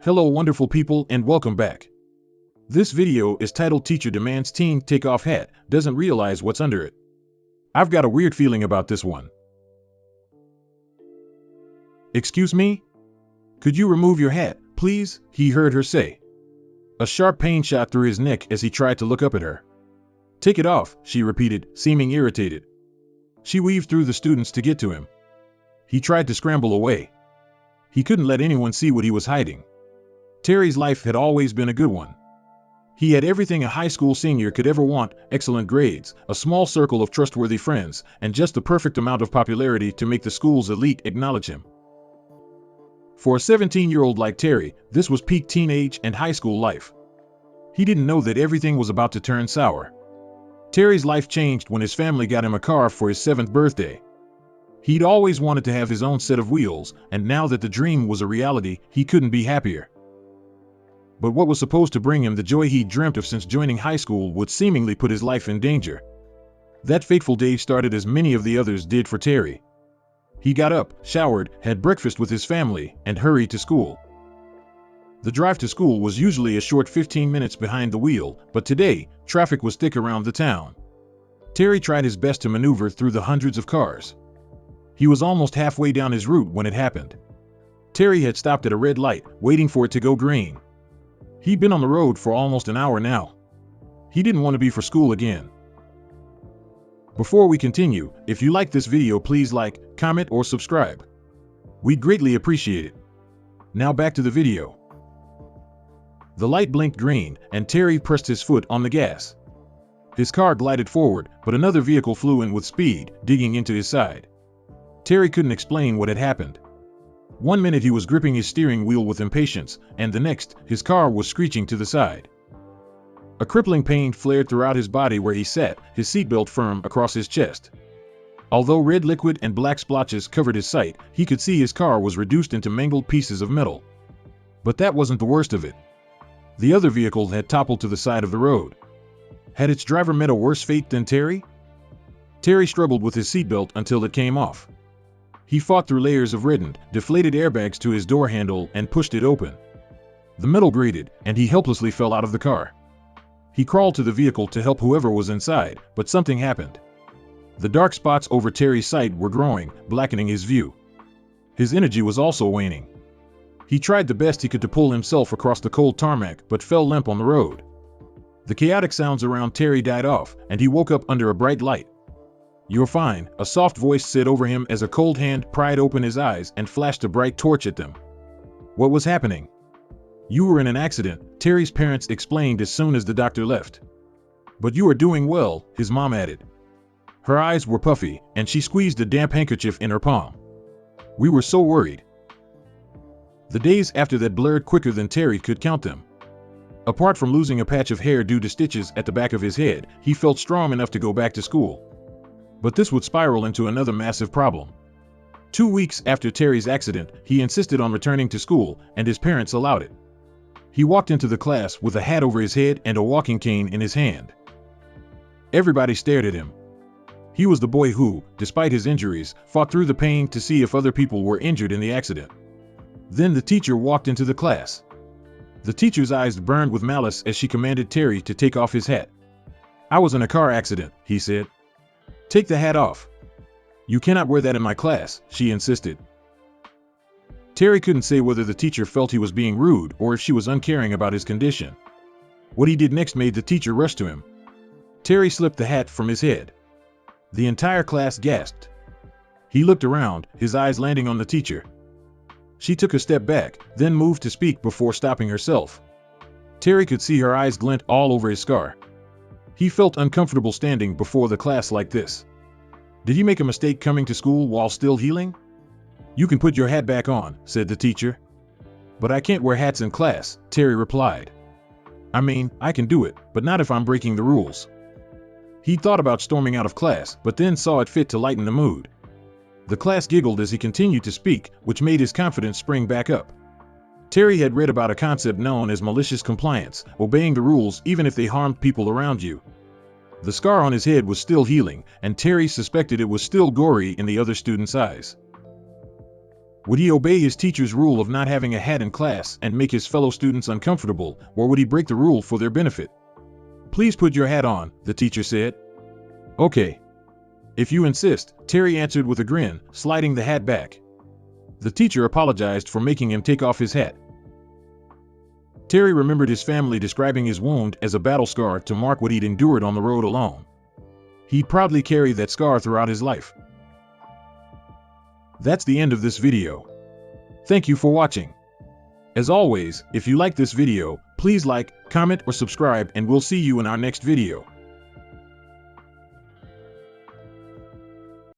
Hello wonderful people and welcome back. This video is titled Teacher Demands Teen Take Off Hat, Doesn't Realize What's Under It. I've got a weird feeling about this one. Excuse me? Could you remove your hat, please? He heard her say. A sharp pain shot through his neck as he tried to look up at her. Take it off, she repeated, seeming irritated. She weaved through the students to get to him. He tried to scramble away. He couldn't let anyone see what he was hiding. Terry's life had always been a good one. He had everything a high school senior could ever want: excellent grades, a small circle of trustworthy friends, and just the perfect amount of popularity to make the school's elite acknowledge him. For a 17-year-old like Terry, this was peak teenage and high school life. He didn't know that everything was about to turn sour. Terry's life changed when his family got him a car for his 7th birthday. He'd always wanted to have his own set of wheels, and now that the dream was a reality, he couldn't be happier. But what was supposed to bring him the joy he'd dreamt of since joining high school would seemingly put his life in danger. That fateful day started as many of the others did for Terry. He got up, showered, had breakfast with his family, and hurried to school. The drive to school was usually a short 15 minutes behind the wheel, but today, traffic was thick around the town. Terry tried his best to maneuver through the hundreds of cars. He was almost halfway down his route when it happened. Terry had stopped at a red light, waiting for it to go green. He'd been on the road for almost an hour now. He didn't want to be for school again. Before we continue, if you like this video, please like, comment, or subscribe. We'd greatly appreciate it. Now back to the video. The light blinked green, and Terry pressed his foot on the gas. His car glided forward, but another vehicle flew in with speed, digging into his side. Terry couldn't explain what had happened. One minute he was gripping his steering wheel with impatience, and the next, his car was screeching to the side. A crippling pain flared throughout his body where he sat, his seatbelt firm across his chest. Although red liquid and black splotches covered his sight, he could see his car was reduced into mangled pieces of metal. But that wasn't the worst of it. The other vehicle had toppled to the side of the road. Had its driver met a worse fate than Terry? Terry struggled with his seatbelt until it came off. He fought through layers of reddened, deflated airbags to his door handle and pushed it open. The metal grated, and he helplessly fell out of the car. He crawled to the vehicle to help whoever was inside, but something happened. The dark spots over Terry's sight were growing, blackening his view. His energy was also waning. He tried the best he could to pull himself across the cold tarmac, but fell limp on the road. The chaotic sounds around Terry died off, and he woke up under a bright light. "You're fine," a soft voice said over him as a cold hand pried open his eyes and flashed a bright torch at them. What was happening? "You were in an accident," Terry's parents explained as soon as the doctor left. "But you are doing well," his mom added. Her eyes were puffy, and she squeezed a damp handkerchief in her palm. "We were so worried." The days after that blurred quicker than Terry could count them. Apart from losing a patch of hair due to stitches at the back of his head, he felt strong enough to go back to school. But this would spiral into another massive problem. 2 weeks after Terry's accident, he insisted on returning to school, and his parents allowed it. He walked into the class with a hat over his head and a walking cane in his hand. Everybody stared at him. He was the boy who, despite his injuries, fought through the pain to see if other people were injured in the accident. Then the teacher walked into the class. The teacher's eyes burned with malice as she commanded Terry to take off his hat. "I was in a car accident," he said. "Take the hat off." "You cannot wear that in my class," she insisted. Terry couldn't say whether the teacher felt he was being rude or if she was uncaring about his condition. What he did next made the teacher rush to him. Terry slipped the hat from his head. The entire class gasped. He looked around, his eyes landing on the teacher. She took a step back, then moved to speak before stopping herself. Terry could see her eyes glint all over his scar. He felt uncomfortable standing before the class like this. Did he make a mistake coming to school while still healing? "You can put your hat back on," said the teacher. "But I can't wear hats in class," Terry replied. "I mean, I can do it, but not if I'm breaking the rules." He thought about storming out of class, but then saw it fit to lighten the mood. The class giggled as he continued to speak, which made his confidence spring back up. Terry had read about a concept known as malicious compliance, obeying the rules even if they harmed people around you. The scar on his head was still healing, and Terry suspected it was still gory in the other students' eyes. Would he obey his teacher's rule of not having a hat in class and make his fellow students uncomfortable, or would he break the rule for their benefit? Please put your hat on, the teacher said. Okay. If you insist, Terry answered with a grin, sliding the hat back. The teacher apologized for making him take off his hat. Terry remembered his family describing his wound as a battle scar to mark what he'd endured on the road alone. He'd proudly carry that scar throughout his life. That's the end of this video. Thank you for watching. As always, if you like this video, please like, comment, or subscribe, and we'll see you in our next video.